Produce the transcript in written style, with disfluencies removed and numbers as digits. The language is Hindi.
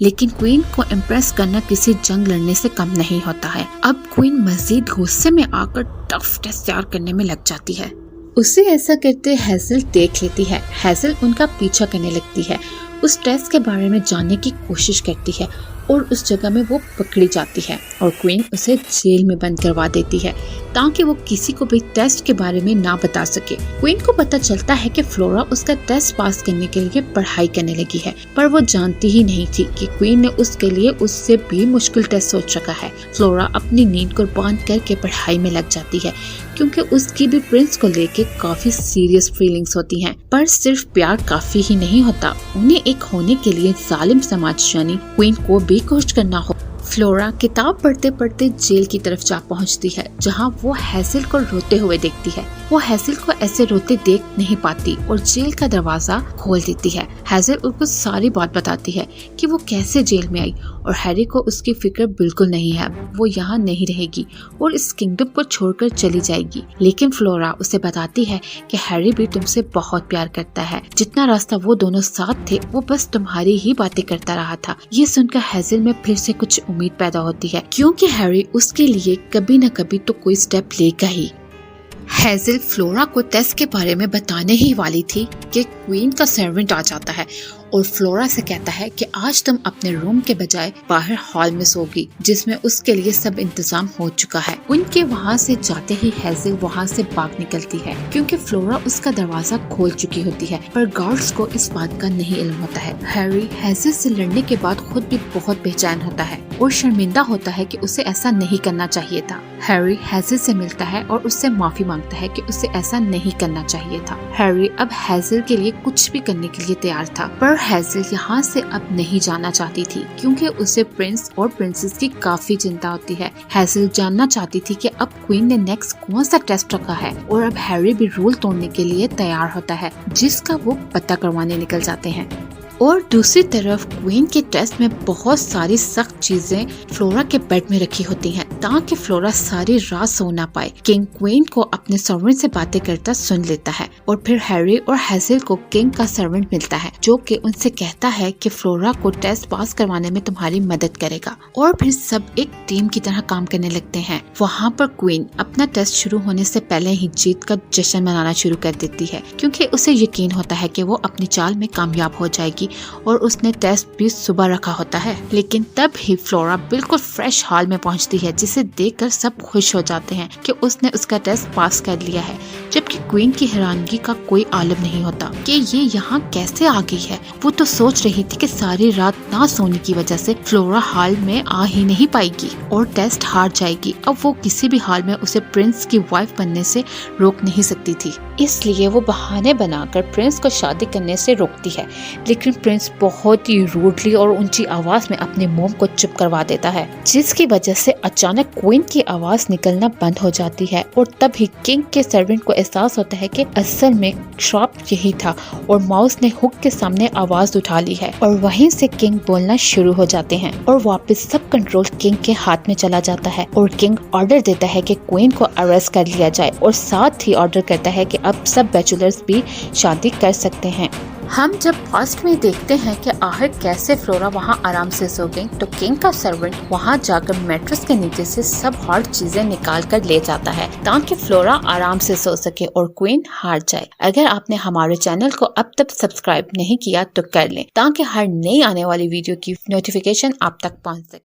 लेकिन क्वीन को इम्प्रेस करना किसी जंग लड़ने से कम नहीं होता है। अब क्वीन मजीद गुस्से में आकर टफ टेस्ट तैयार करने में लग जाती है। उसे ऐसा करते हेज़ल देख लेती है। हेज़ल उनका पीछा करने लगती है, उस टेस्ट के बारे में जानने की कोशिश करती है और उस जगह में वो पकड़ी जाती है और क्वीन उसे जेल में बंद करवा देती है ताकि वो किसी को भी टेस्ट के बारे में ना बता सके। क्वीन को पता चलता है कि फ्लोरा उसका टेस्ट पास करने के लिए पढ़ाई करने लगी है, पर वो जानती ही नहीं थी कि क्वीन ने उसके लिए उससे भी मुश्किल टेस्ट सोच रखा है। फ्लोरा अपनी नींद कुर्बान करके पढ़ाई में लग जाती है क्योंकि उसकी भी प्रिंस को लेके काफी सीरियस फीलिंग्स होती हैं। पर सिर्फ प्यार काफी ही नहीं होता, उन्हें एक होने के लिए जालिम समाज यानी क्वीन को भी खुश करना हो। फ्लोरा किताब पढ़ते पढ़ते जेल की तरफ जा पहुंचती है, जहां वो हेज़ल को रोते हुए देखती है। वो हेज़ल को ऐसे रोते देख नहीं पाती और जेल का दरवाजा खोल देती है। हेज़ल उसको सारी बात बताती है कि वो कैसे जेल में आई और हैरी को उसकी फिक्र बिल्कुल नहीं है, वो यहाँ नहीं रहेगी और इस किंगडम को छोड़कर चली जाएगी। लेकिन फ्लोरा उसे बताती है कि हैरी भी तुमसे बहुत प्यार करता है, जितना रास्ता वो दोनों साथ थे वो बस तुम्हारी ही बातें करता रहा था। ये सुनकर हेज़ल में फिर से कुछ उम्मीद पैदा होती है क्योंकि हैरी उसके लिए कभी न कभी तो कोई स्टेप लेगा ही। हेज़ल फ्लोरा को टेस्ट के बारे में बताने ही वाली थी कि क्वीन का सर्वेंट आ जाता है और फ्लोरा से कहता है कि आज तुम अपने रूम के बजाय बाहर हॉल में सोगी, जिसमें उसके लिए सब इंतजाम हो चुका है। उनके वहाँ से जाते ही हेज़ल वहाँ से भाग निकलती है क्योंकि फ्लोरा उसका दरवाजा खोल चुकी होती है, पर गार्ड्स को इस बात का नहीं इल्म होता है। हैरी हेज़ल से लड़ने के बाद खुद भी बहुत बेचैन होता है और शर्मिंदा होता है कि उसे ऐसा नहीं करना चाहिए था। हैरी हेज़ल से मिलता है और उससे माफी मांगता है कि उसे ऐसा नहीं करना चाहिए था। हैरी अब हेज़ल के लिए कुछ भी करने के लिए तैयार था, पर हेज़ल यहाँ से अब नहीं जाना चाहती थी क्योंकि उसे प्रिंस और प्रिंसेस की काफी चिंता होती है। हेज़ल जानना चाहती थी कि अब क्वीन ने नेक्स्ट कौन सा टेस्ट रखा है और अब हैरी भी रूल तोड़ने के लिए तैयार होता है, जिसका वो पता करवाने निकल जाते हैं। और दूसरी तरफ क्वीन के टेस्ट में बहुत सारी सख्त चीजें फ्लोरा के बेड में रखी होती हैं ताकि फ्लोरा सारी रात सो ना पाए। किंग क्वीन को अपने सर्वेंट से बातें करता सुन लेता है और फिर हैरी और हेज़ल को किंग का सर्वेंट मिलता है जो कि उनसे कहता है कि फ्लोरा को टेस्ट पास करवाने में तुम्हारी मदद करेगा और फिर सब एक टीम की तरह काम करने लगते हैं। वहाँ पर क्वीन अपना टेस्ट शुरू होने से पहले ही जीत का जश्न मनाना शुरू कर देती है क्योंकि उसे यकीन होता है कि वो अपनी चाल में कामयाब हो जाएगी और उसने टेस्ट भी सुबह रखा होता है। लेकिन तब ही फ्लोरा बिल्कुल फ्रेश हाल में पहुंचती है, जिसे देखकर सब खुश हो जाते हैं कि उसने उसका टेस्ट पास कर लिया है, जबकि क्वीन की हैरानगी का कोई आलम नहीं होता कि ये यहाँ कैसे आ गई है। वो तो सोच रही थी कि सारी रात ना सोने की वजह से फ्लोरा हाल में आ ही नहीं पाएगी और टेस्ट हार जाएगी। अब वो किसी भी हाल में उसे प्रिंस की वाइफ बनने से रोक नहीं सकती थी, इसलिए वो बहाने बनाकर प्रिंस को शादी करने से रोकती है। लेकिन प्रिंस बहुत ही रूडली और ऊंची आवाज में अपने मोम को चुप करवा देता है, जिसकी वजह से अचानक क्वीन की आवाज निकलना बंद हो जाती है और तभी किंग के सर्वेंट को एहसास होता है कि असल में श्राप यही था और माउस ने हुक के सामने आवाज उठा ली है। और वहीं से किंग बोलना शुरू हो जाते हैं और वापस सब कंट्रोल किंग के हाथ में चला जाता है और किंग ऑर्डर देता है कि क्वीन को अरेस्ट कर लिया जाए और साथ ही ऑर्डर करता है कि अब सब बैचलर्स भी शादी कर सकते हैं। हम जब पास्ट में देखते हैं कि आखिर कैसे फ्लोरा वहाँ आराम से सो गई, तो किंग का सर्वेंट वहाँ जाकर मैट्रेस के नीचे से सब हार्ड चीजें निकाल कर ले जाता है ताकि फ्लोरा आराम से सो सके और क्वीन हार जाए। अगर आपने हमारे चैनल को अब तक सब्सक्राइब नहीं किया तो कर लें ताकि हर नई आने वाली वीडियो की नोटिफिकेशन आप तक पहुँच सके।